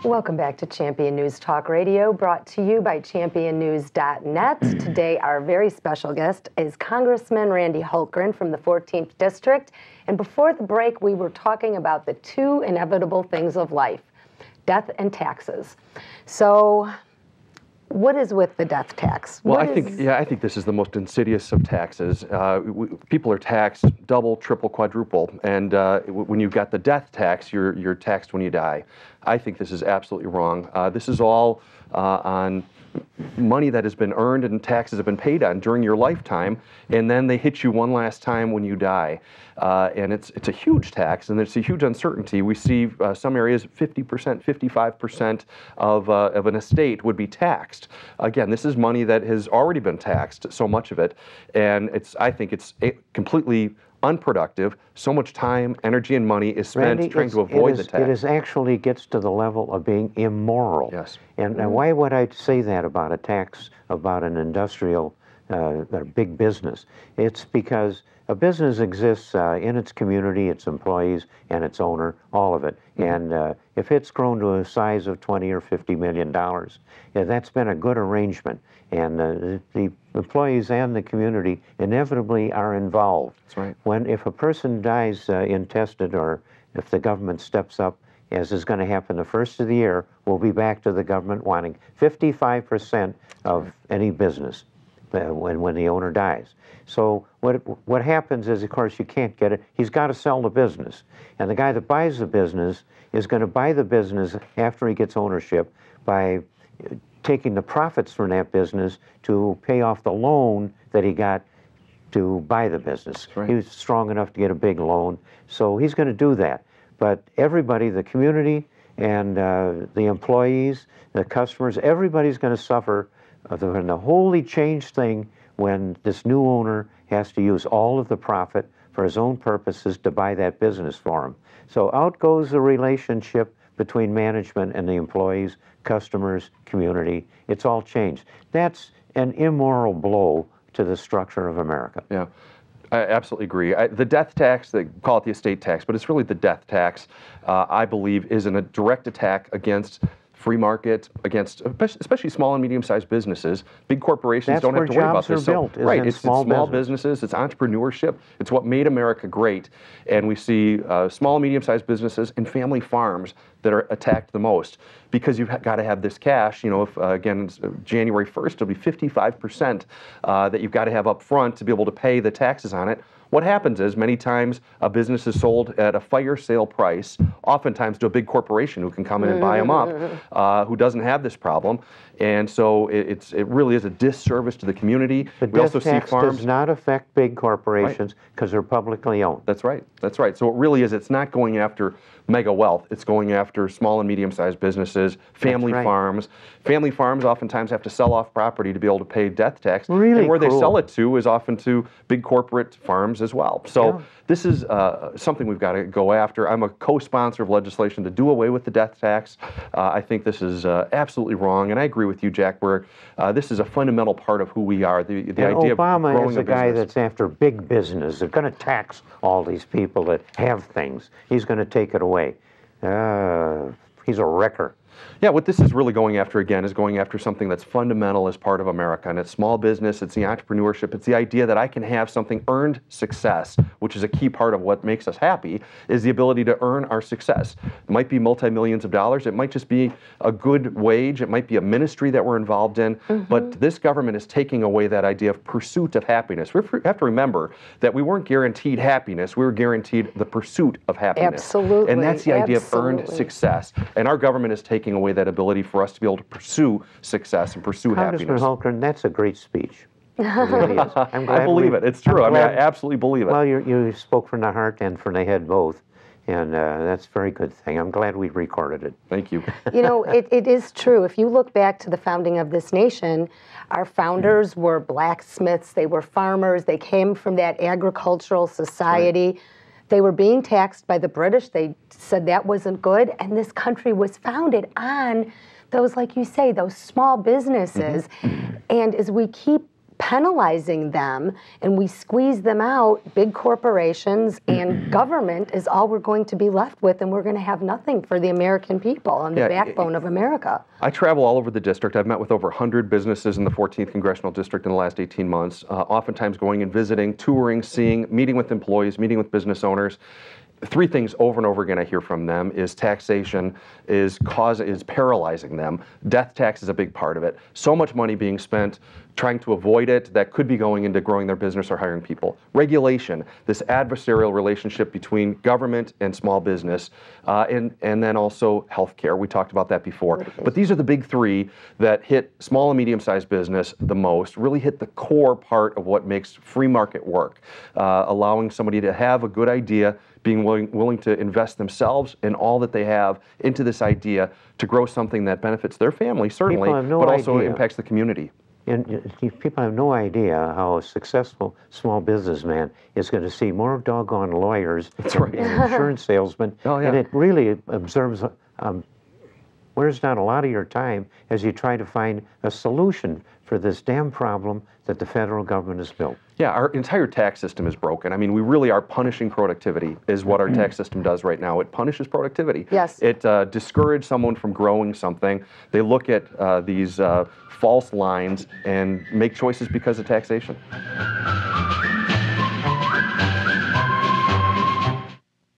Welcome back to Champion News Talk Radio, brought to you by championnews.net. Today, our very special guest is Congressman Randy Hultgren from the 14th District. And before the break, we were talking about the two inevitable things of life, death and taxes. So what is with the death tax? Well, I think this is the most insidious of taxes. People are taxed double, triple, quadruple, and when you've got the death tax, you're taxed when you die. I think this is absolutely wrong. This is all on money that has been earned and taxes have been paid on during your lifetime, and then they hit you one last time when you die. And it's a huge tax, and it's a huge uncertainty. We see some areas 50%, 55% of an estate would be taxed. Again, this is money that has already been taxed, so much of it, and I think it's completely unproductive. So much time, energy, and money is spent Randy, trying to avoid the tax. It actually gets to the level of being immoral. Yes. And why would I say that about a tax, about an industrial big business? It's because a business exists in its community, its employees, and its owner, all of it. And if it's grown to a size of $20 or $50 million, that's been a good arrangement. And the employees and the community inevitably are involved. That's right. If a person dies intestate, or if the government steps up, as is going to happen the first of the year, we'll be back to the government wanting 55% of any business when the owner dies. So what happens is, of course, you can't get it. He's got to sell the business. And the guy that buys the business is going to buy the business after he gets ownership by taking the profits from that business to pay off the loan that he got to buy the business. Right. He was strong enough to get a big loan, so he's going to do that. But everybody, the community and the employees, the customers, everybody's going to suffer when the wholly changed thing when this new owner has to use all of the profit for his own purposes to buy that business for him. So out goes the relationship between management and the employees, customers, community. It's all changed. That's an immoral blow to the structure of America. Yeah, I absolutely agree. The death tax, they call it the estate tax, but it's really the death tax, I believe, is a direct attack against free market, against especially small and medium-sized businesses. Big corporations don't have to worry about this. That's where jobs are built, right, it's small businesses, it's entrepreneurship, it's what made America great. And we see small and medium-sized businesses and family farms that are attacked the most because you've got to have this cash. You know, if again, January 1st, it'll be 55% that you've got to have up front to be able to pay the taxes on it. What happens is many times a business is sold at a fire sale price, oftentimes to a big corporation who can come in and buy them up, who doesn't have this problem. And so it really is a disservice to the community. The death tax does not affect big corporations because they're publicly owned. That's right. That's right. So it really is. It's not going after mega wealth. It's going after small and medium-sized businesses, family farms. Family farms oftentimes have to sell off property to be able to pay death tax. Really and where cool. they sell it to is often to big corporate farms as well. So this is something we've got to go after. I'm a co-sponsor of legislation to do away with the death tax. I think this is absolutely wrong, and I agree with you, Jack, where this is a fundamental part of who we are, the idea of growing Obama is a guy business. that's after big business. They're going to tax all these people that have things. He's going to take it away. He's a wrecker. Yeah, what this is really going after, again, is going after something that's fundamental as part of America, and it's small business, it's the entrepreneurship, it's the idea that I can have something earned success, which is a key part of what makes us happy, is the ability to earn our success. It might be multi-millions of dollars, it might just be a good wage, it might be a ministry that we're involved in, but this government is taking away that idea of pursuit of happiness. We have to remember that we weren't guaranteed happiness, we were guaranteed the pursuit of happiness. Absolutely. And that's the idea of earned success. And our government is taking away that ability for us to be able to pursue success and pursue Congressman happiness. Hultgren, that's a great speech. It really is. I'm glad I believe it. It's true. I mean, I absolutely believe it. Well, you spoke from the heart and from the head both, and that's a very good thing. I'm glad we recorded it. Thank you. You know, it is true. If you look back to the founding of this nation, our founders were blacksmiths, they were farmers, they came from that agricultural society. Right. They were being taxed by the British. They said that wasn't good, and this country was founded on those, like you say, those small businesses. And as we keep penalizing them, and we squeeze them out, big corporations and government is all we're going to be left with, and we're going to have nothing for the American people and the backbone of America. I travel all over the district. I've met with over 100 businesses in the 14th Congressional District in the last 18 months, oftentimes going and visiting, touring, seeing, meeting with employees, meeting with business owners. Three things over and over again I hear from them is taxation is paralyzing them. Death tax is a big part of it. So much money being spent trying to avoid it that could be going into growing their business or hiring people. Regulation, this adversarial relationship between government and small business, and then also healthcare. We talked about that before. But these are the big three that hit small and medium-sized business the most, really hit the core part of what makes free market work, allowing somebody to have a good idea, being willing to invest themselves and all that they have into this idea to grow something that benefits their family, certainly, but also impacts the community. And people have no idea how a successful small businessman is going to see more doggone lawyers and insurance salesmen. And it really observes, wears down a lot of your time as you try to find a solution for this damn problem that the federal government has built. Yeah, our entire tax system is broken. I mean, we really are punishing productivity is what our tax system does right now. It punishes productivity. Yes. It discourages someone from growing something. They look at these false lines and make choices because of taxation.